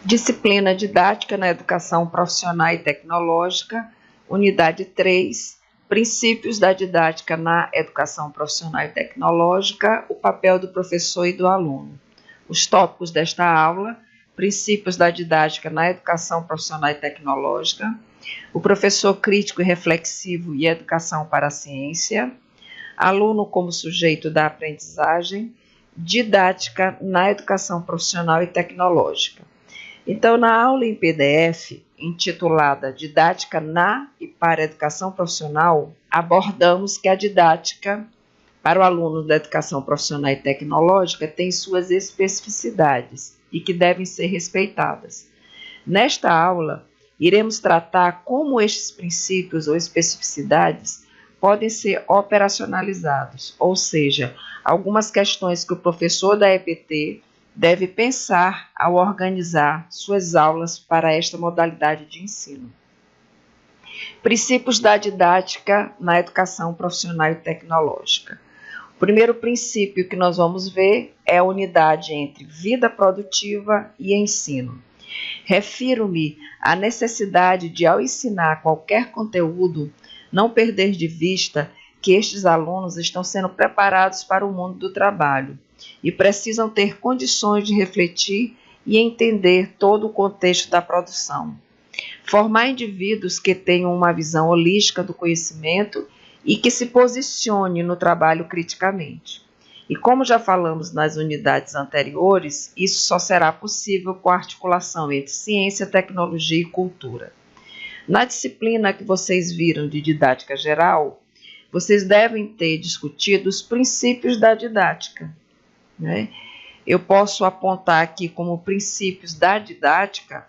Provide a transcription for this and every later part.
Disciplina Didática na Educação Profissional e Tecnológica, Unidade 3, Princípios da Didática na Educação Profissional e Tecnológica, o papel do professor e do aluno. Os tópicos desta aula: Princípios da Didática na Educação Profissional e Tecnológica, o professor crítico e reflexivo e educação para a ciência, aluno como sujeito da aprendizagem, didática na educação profissional e tecnológica. Então, na aula em PDF, intitulada Didática na e para a Educação Profissional, abordamos que a didática para o aluno da educação profissional e tecnológica tem suas especificidades e que devem ser respeitadas. Nesta aula, iremos tratar como estes princípios ou especificidades podem ser operacionalizados, ou seja, algumas questões que o professor da EPT deve pensar ao organizar suas aulas para esta modalidade de ensino. Princípios da didática na educação profissional e tecnológica. O primeiro princípio que nós vamos ver é a unidade entre vida produtiva e ensino. Refiro-me à necessidade de, ao ensinar qualquer conteúdo, não perder de vista que estes alunos estão sendo preparados para o mundo do trabalho e precisam ter condições de refletir e entender todo o contexto da produção. Formar indivíduos que tenham uma visão holística do conhecimento e que se posicione no trabalho criticamente. E como já falamos nas unidades anteriores, isso só será possível com a articulação entre ciência, tecnologia e cultura. Na disciplina que vocês viram de didática geral, vocês devem ter discutido os princípios da didática, né? Eu posso apontar aqui como princípios da didática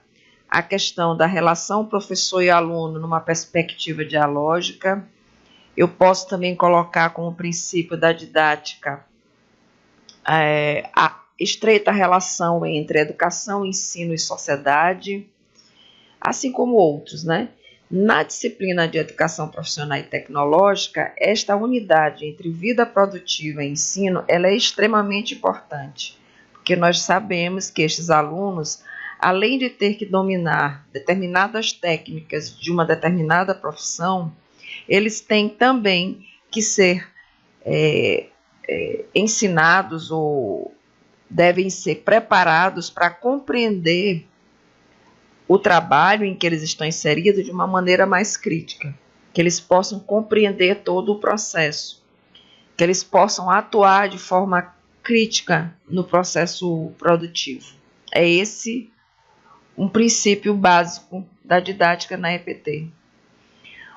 a questão da relação professor e aluno numa perspectiva dialógica. Eu posso também colocar como princípio da didática a estreita relação entre educação, ensino e sociedade, assim como outros, né? Na disciplina de educação profissional e tecnológica, esta unidade entre vida produtiva e ensino, ela é extremamente importante, porque nós sabemos que estes alunos, além de ter que dominar determinadas técnicas de uma determinada profissão, eles têm também que ser ensinados ou devem ser preparados para compreender o trabalho em que eles estão inseridos de uma maneira mais crítica, que eles possam compreender todo o processo, que eles possam atuar de forma crítica no processo produtivo. É esse um princípio básico da didática na EPT.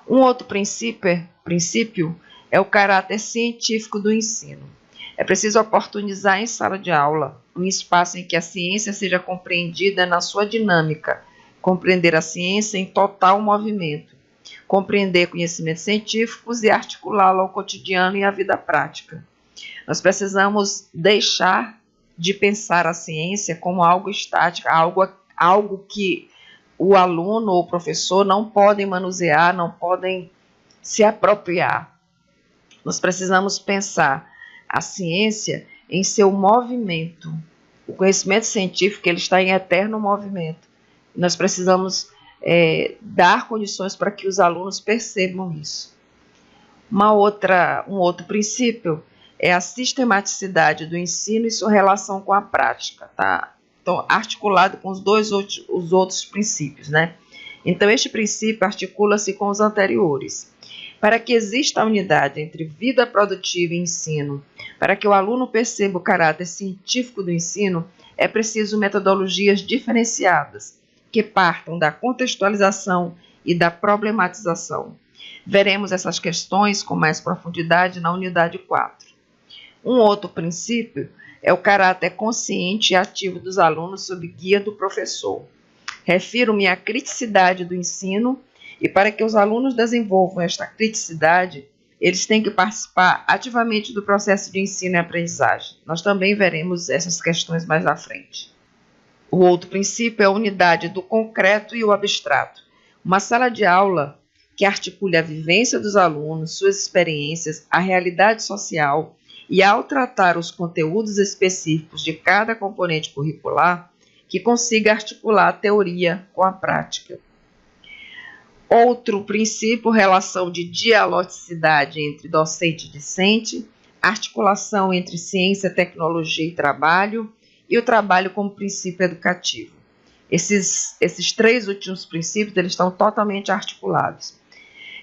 Um outro princípio é o caráter científico do ensino. É preciso oportunizar em sala de aula um espaço em que a ciência seja compreendida na sua dinâmica, compreender a ciência em total movimento, compreender conhecimentos científicos e articulá-lo ao cotidiano e à vida prática. Nós precisamos deixar de pensar a ciência como algo estático, algo que o aluno ou o professor não podem manusear, não podem se apropriar. Nós precisamos pensar a ciência em seu movimento. O conhecimento científico ele está em eterno movimento. Nós precisamos dar condições para que os alunos percebam isso. Um outro princípio é a sistematicidade do ensino e sua relação com a prática, tá? Então, articulado com os outros princípios, né? Então, este princípio articula-se com os anteriores. Para que exista a unidade entre vida produtiva e ensino, para que o aluno perceba o caráter científico do ensino, é preciso metodologias diferenciadas, que partam da contextualização e da problematização. Veremos essas questões com mais profundidade na unidade 4. Um outro princípio é o caráter consciente e ativo dos alunos sob guia do professor. Refiro-me à criticidade do ensino e para que os alunos desenvolvam esta criticidade, eles têm que participar ativamente do processo de ensino e aprendizagem. Nós também veremos essas questões mais à frente. O outro princípio é a unidade do concreto e o abstrato. Uma sala de aula que articule a vivência dos alunos, suas experiências, a realidade social e, ao tratar os conteúdos específicos de cada componente curricular, que consiga articular a teoria com a prática. Outro princípio, relação de dialogicidade entre docente e discente, articulação entre ciência, tecnologia e trabalho, e o trabalho como princípio educativo. Esses três últimos princípios eles estão totalmente articulados.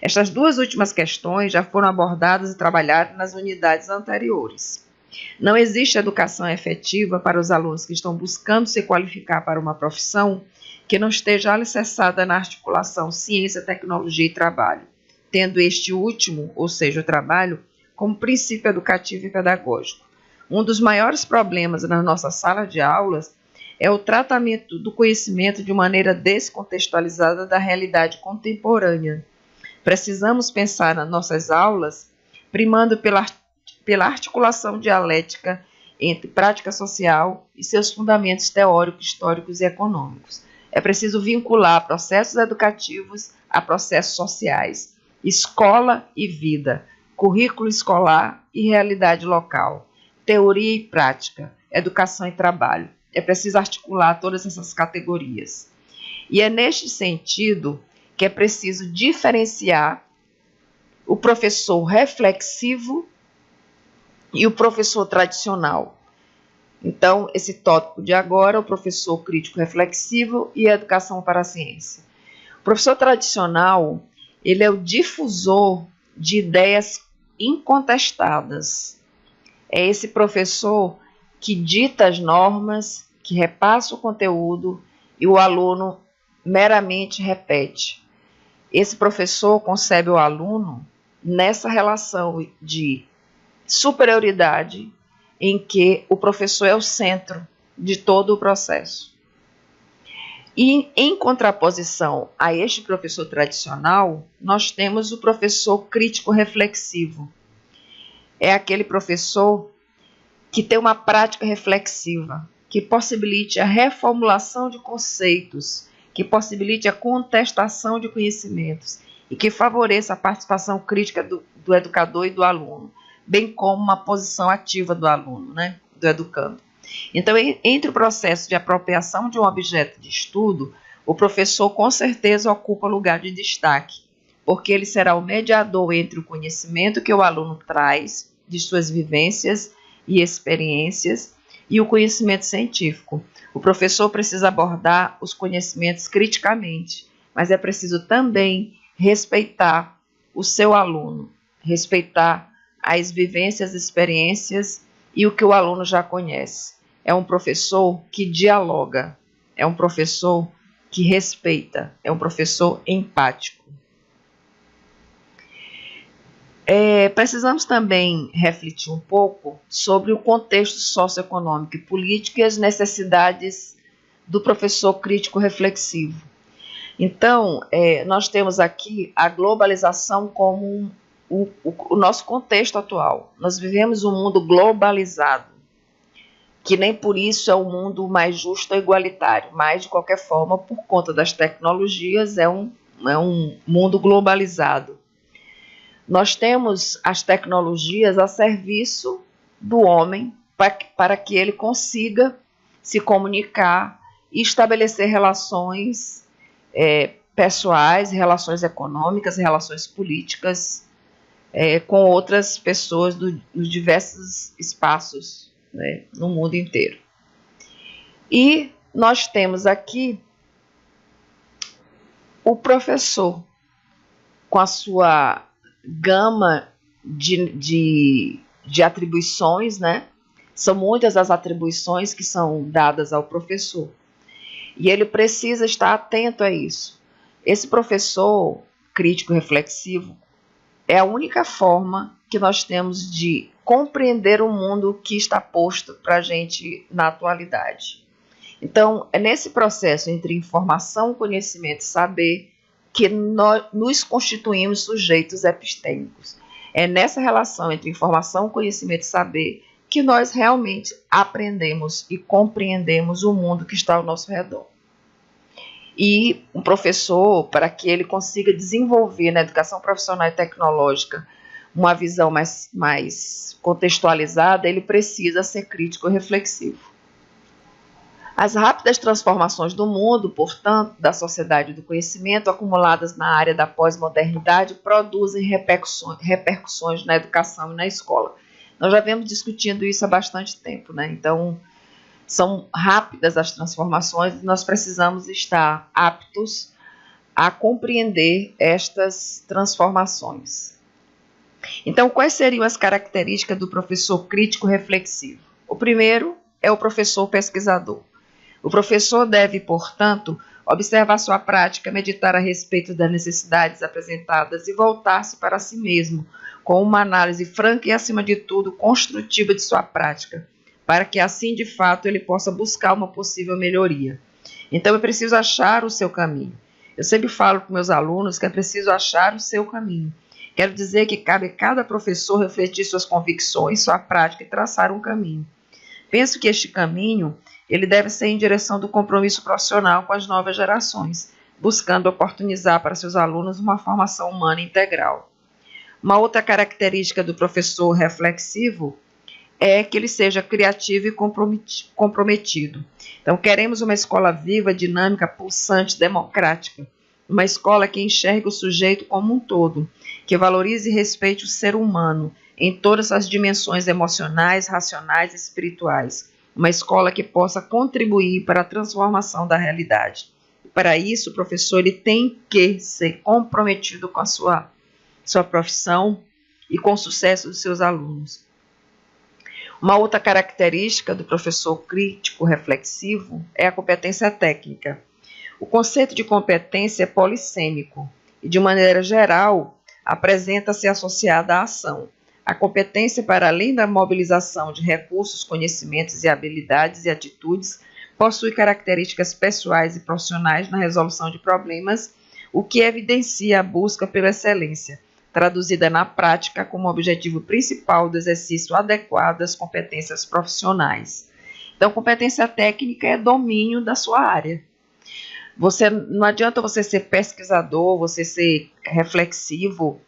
Estas duas últimas questões já foram abordadas e trabalhadas nas unidades anteriores. Não existe educação efetiva para os alunos que estão buscando se qualificar para uma profissão que não esteja alicerçada na articulação ciência, tecnologia e trabalho, tendo este último, ou seja, o trabalho, como princípio educativo e pedagógico. Um dos maiores problemas na nossa sala de aulas é o tratamento do conhecimento de maneira descontextualizada da realidade contemporânea. Precisamos pensar nas nossas aulas primando pela articulação dialética entre prática social e seus fundamentos teóricos, históricos e econômicos. É preciso vincular processos educativos a processos sociais, escola e vida, currículo escolar e realidade local, teoria e prática, educação e trabalho. É preciso articular todas essas categorias. E é neste sentido que é preciso diferenciar o professor reflexivo e o professor tradicional. Então, esse tópico de agora, o professor crítico reflexivo e a educação para a ciência. O professor tradicional, ele é o difusor de ideias incontestadas. É esse professor que dita as normas, que repassa o conteúdo e o aluno meramente repete. Esse professor concebe o aluno nessa relação de superioridade em que o professor é o centro de todo o processo. E, em contraposição a este professor tradicional, nós temos o professor crítico-reflexivo. É aquele professor que tem uma prática reflexiva, que possibilite a reformulação de conceitos, que possibilite a contestação de conhecimentos e que favoreça a participação crítica do educador e do aluno, bem como uma posição ativa do aluno, né, do educando. Então, entre o processo de apropriação de um objeto de estudo, o professor com certeza ocupa lugar de destaque, porque ele será o mediador entre o conhecimento que o aluno traz de suas vivências e experiências e o conhecimento científico. O professor precisa abordar os conhecimentos criticamente, mas é preciso também respeitar o seu aluno, respeitar as vivências, experiências e o que o aluno já conhece. É um professor que dialoga, é um professor que respeita, é um professor empático. Precisamos também refletir um pouco sobre o contexto socioeconômico e político e as necessidades do professor crítico reflexivo. Então, nós temos aqui a globalização como o nosso contexto atual. Nós vivemos um mundo globalizado, que nem por isso é um mundo mais justo ou igualitário, mas, de qualquer forma, por conta das tecnologias, é um mundo globalizado. Nós temos as tecnologias a serviço do homem para que ele consiga se comunicar e estabelecer relações pessoais, relações econômicas, relações políticas com outras pessoas dos diversos espaços, né, no mundo inteiro. E nós temos aqui o professor com a sua gama de atribuições, né? São muitas as atribuições que são dadas ao professor. E ele precisa estar atento a isso. Esse professor crítico reflexivo é a única forma que nós temos de compreender o mundo que está posto para a gente na atualidade. Então, é nesse processo entre informação, conhecimento e saber que nós nos constituímos sujeitos epistêmicos. É nessa relação entre informação, conhecimento e saber que nós realmente aprendemos e compreendemos o mundo que está ao nosso redor. E um professor, para que ele consiga desenvolver na educação profissional e tecnológica uma visão mais contextualizada, ele precisa ser crítico e reflexivo. As rápidas transformações do mundo, portanto, da sociedade do conhecimento, acumuladas na área da pós-modernidade, produzem repercussões na educação e na escola. Nós já vemos discutindo isso há bastante tempo, né? Então, são rápidas as transformações e nós precisamos estar aptos a compreender estas transformações. Então, quais seriam as características do professor crítico reflexivo? O primeiro é o professor pesquisador. O professor deve, portanto, observar sua prática, meditar a respeito das necessidades apresentadas e voltar-se para si mesmo, com uma análise franca e, acima de tudo, construtiva de sua prática, para que assim, de fato, ele possa buscar uma possível melhoria. Então, é preciso achar o seu caminho. Eu sempre falo para meus alunos que é preciso achar o seu caminho. Quero dizer que cabe a cada professor refletir suas convicções, sua prática e traçar um caminho. Penso que este caminho ele deve ser em direção do compromisso profissional com as novas gerações, buscando oportunizar para seus alunos uma formação humana integral. Uma outra característica do professor reflexivo é que ele seja criativo e comprometido. Então, queremos uma escola viva, dinâmica, pulsante, democrática. Uma escola que enxergue o sujeito como um todo, que valorize e respeite o ser humano em todas as dimensões emocionais, racionais e espirituais. Uma escola que possa contribuir para a transformação da realidade. Para isso, o professor ele tem que ser comprometido com a sua profissão e com o sucesso dos seus alunos. Uma outra característica do professor crítico reflexivo é a competência técnica. O conceito de competência é polissêmico e, de maneira geral, apresenta-se associada à ação. A competência, para além da mobilização de recursos, conhecimentos e habilidades e atitudes, possui características pessoais e profissionais na resolução de problemas, o que evidencia a busca pela excelência, traduzida na prática como objetivo principal do exercício adequado das competências profissionais. Então, competência técnica é domínio da sua área. Não adianta você ser pesquisador, você ser reflexivo,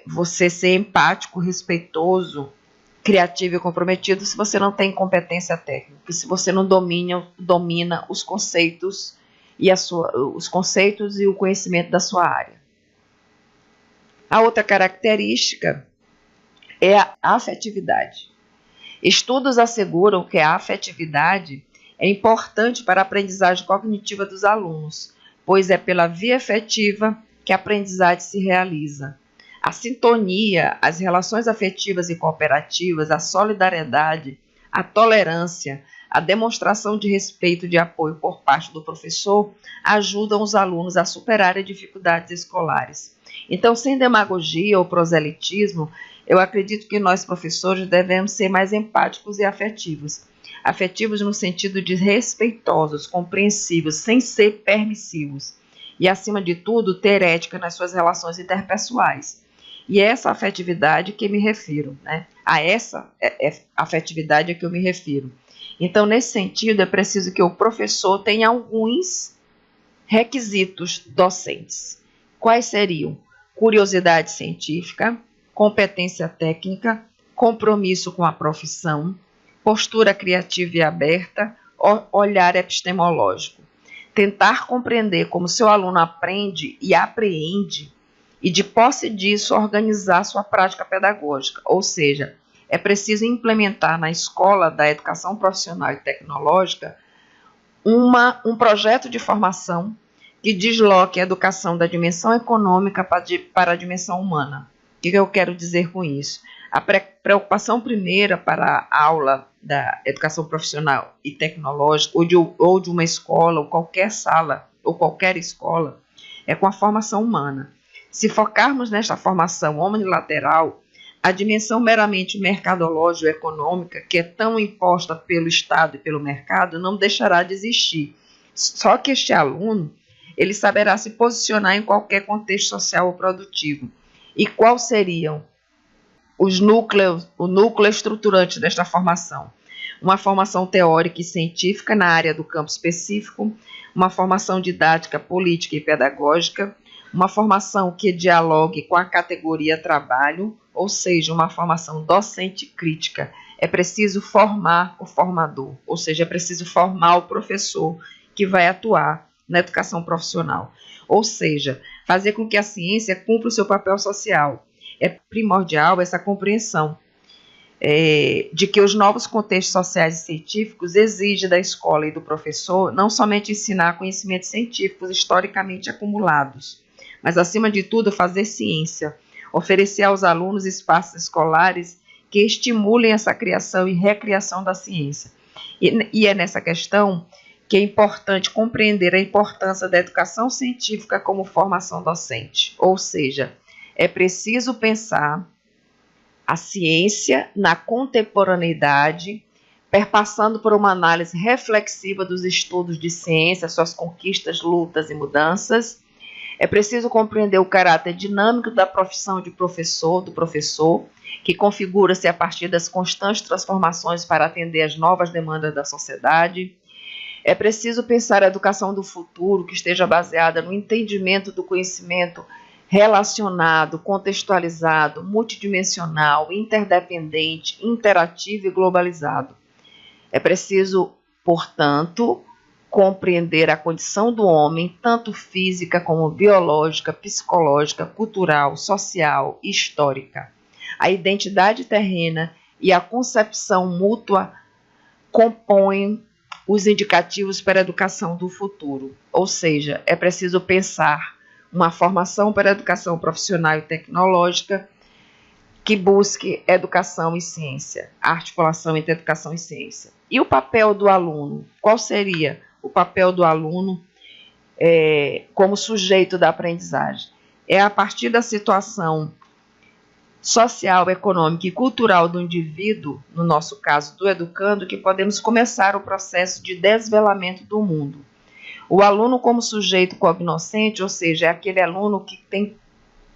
você ser empático, respeitoso, criativo e comprometido se você não tem competência técnica, se você não domina os conceitos e o conhecimento da sua área. A outra característica é a afetividade. Estudos asseguram que a afetividade é importante para a aprendizagem cognitiva dos alunos, pois é pela via afetiva que a aprendizagem se realiza. A sintonia, as relações afetivas e cooperativas, a solidariedade, a tolerância, a demonstração de respeito e de apoio por parte do professor ajudam os alunos a superarem dificuldades escolares. Então, sem demagogia ou proselitismo, eu acredito que nós, professores, devemos ser mais empáticos e afetivos. Afetivos no sentido de respeitosos, compreensivos, sem ser permissivos. E, acima de tudo, ter ética nas suas relações interpessoais. E é essa afetividade que me refiro, né? A essa afetividade é que eu me refiro. Então, nesse sentido, é preciso que o professor tenha alguns requisitos docentes. Quais seriam? Curiosidade científica, competência técnica, compromisso com a profissão, postura criativa e aberta, olhar epistemológico. Tentar compreender como seu aluno aprende e apreende e, de posse disso, organizar sua prática pedagógica. Ou seja, é preciso implementar na escola da educação profissional e tecnológica um projeto de formação que desloque a educação da dimensão econômica para a dimensão humana. O que eu quero dizer com isso? A preocupação primeira para a aula da educação profissional e tecnológica, ou de uma escola, ou qualquer sala, ou qualquer escola, é com a formação humana. Se focarmos nesta formação omnilateral, a dimensão meramente mercadológica e econômica, que é tão imposta pelo Estado e pelo mercado, não deixará de existir. Só que este aluno, ele saberá se posicionar em qualquer contexto social ou produtivo. E quais seriam o núcleo estruturante desta formação? Uma formação teórica e científica na área do campo específico, uma formação didática, política e pedagógica, uma formação que dialogue com a categoria trabalho, ou seja, uma formação docente crítica. É preciso formar o formador, ou seja, é preciso formar o professor que vai atuar na educação profissional. Ou seja, fazer com que a ciência cumpra o seu papel social. É primordial essa compreensão de que os novos contextos sociais e científicos exigem da escola e do professor não somente ensinar conhecimentos científicos historicamente acumulados, mas, acima de tudo, fazer ciência, oferecer aos alunos espaços escolares que estimulem essa criação e recriação da ciência. E é nessa questão que é importante compreender a importância da educação científica como formação docente, ou seja, é preciso pensar a ciência na contemporaneidade, perpassando por uma análise reflexiva dos estudos de ciência, suas conquistas, lutas e mudanças. É preciso compreender o caráter dinâmico da profissão de professor, do professor, que configura-se a partir das constantes transformações para atender às novas demandas da sociedade. É preciso pensar a educação do futuro que esteja baseada no entendimento do conhecimento relacionado, contextualizado, multidimensional, interdependente, interativo e globalizado. É preciso, portanto, compreender a condição do homem, tanto física como biológica, psicológica, cultural, social e histórica. A identidade terrena e a concepção mútua compõem os indicativos para a educação do futuro. Ou seja, é preciso pensar uma formação para a educação profissional e tecnológica que busque educação e ciência, a articulação entre educação e ciência. E o papel do aluno? Qual seria o papel do aluno como sujeito da aprendizagem? É a partir da situação social, econômica e cultural do indivíduo, no nosso caso do educando, que podemos começar o processo de desvelamento do mundo. O aluno como sujeito cognoscente, ou seja, é aquele aluno que tem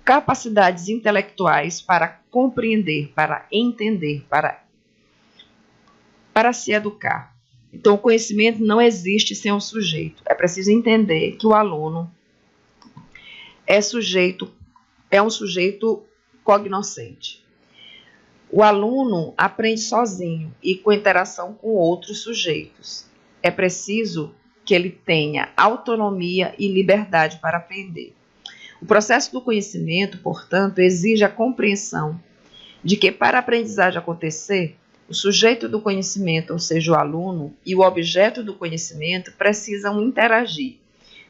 capacidades intelectuais para compreender, para entender, para se educar. Então, o conhecimento não existe sem o sujeito. É preciso entender que o aluno é um sujeito cognoscente. O aluno aprende sozinho e com interação com outros sujeitos. É preciso que ele tenha autonomia e liberdade para aprender. O processo do conhecimento, portanto, exige a compreensão de que, para a aprendizagem acontecer, o sujeito do conhecimento, ou seja, o aluno, e o objeto do conhecimento precisam interagir.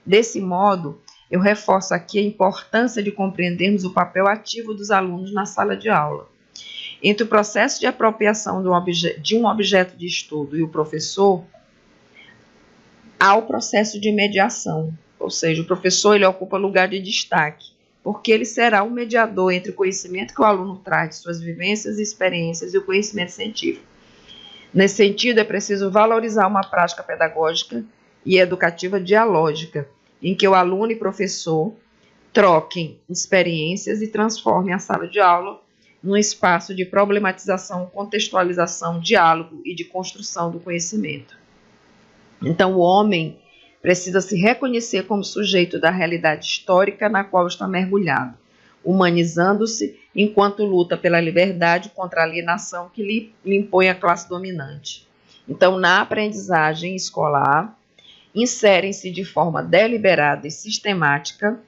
Desse modo, eu reforço aqui a importância de compreendermos o papel ativo dos alunos na sala de aula. Entre o processo de apropriação de um objeto de estudo e o professor, há o processo de mediação, ou seja, o professor ele ocupa lugar de destaque, porque ele será o mediador entre o conhecimento que o aluno traz de suas vivências e experiências e o conhecimento científico. Nesse sentido, é preciso valorizar uma prática pedagógica e educativa dialógica, em que o aluno e professor troquem experiências e transformem a sala de aula num espaço de problematização, contextualização, diálogo e de construção do conhecimento. Então, o homem precisa se reconhecer como sujeito da realidade histórica na qual está mergulhado, humanizando-se enquanto luta pela liberdade contra a alienação que lhe impõe a classe dominante. Então, na aprendizagem escolar, inserem-se de forma deliberada e sistemática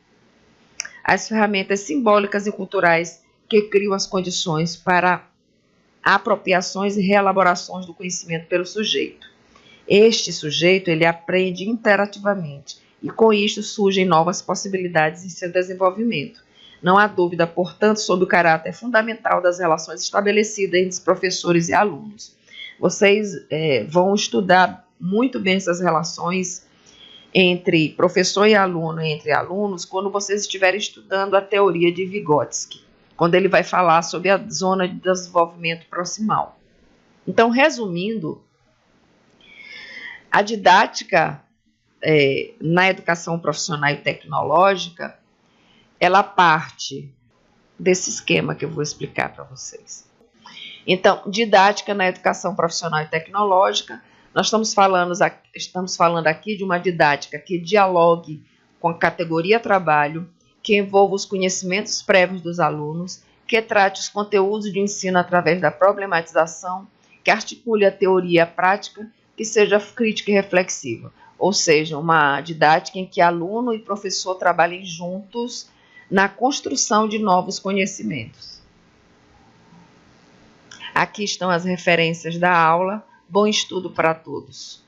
as ferramentas simbólicas e culturais que criam as condições para apropriações e reelaborações do conhecimento pelo sujeito. Este sujeito, ele aprende interativamente e com isto surgem novas possibilidades em seu desenvolvimento. Não há dúvida, portanto, sobre o caráter fundamental das relações estabelecidas entre professores e alunos. Vocês vão estudar muito bem essas relações entre professor e aluno, entre alunos, quando vocês estiverem estudando a teoria de Vygotsky, quando ele vai falar sobre a zona de desenvolvimento proximal. Então, resumindo, a didática na educação profissional e tecnológica, ela parte desse esquema que eu vou explicar para vocês. Então, didática na educação profissional e tecnológica, nós estamos falando aqui de uma didática que dialogue com a categoria trabalho, que envolva os conhecimentos prévios dos alunos, que trate os conteúdos de ensino através da problematização, que articule a teoria e a prática, que seja crítica e reflexiva, ou seja, uma didática em que aluno e professor trabalhem juntos na construção de novos conhecimentos. Aqui estão as referências da aula. Bom estudo para todos.